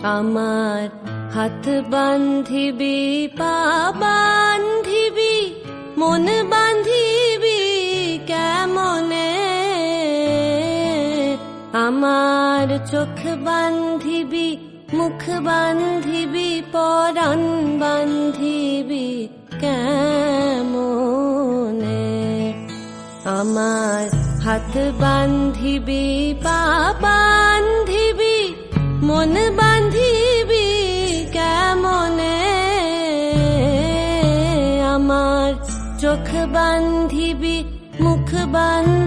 আমার হাত বান্ধিবি, পা বান্ধিবি, মন বান্ধিবি কেমনে? আমার চোখ বান্ধিবি, মুখ বান্ধিবি, পরাণ বান্ধিবি কেমনে? আমার হাত বান্ধিবি, পা বান্ধিবি, মন বান্ধিবি কেমনে? আমার চোখ বান্ধিবি, মুখ বান্ধিবি,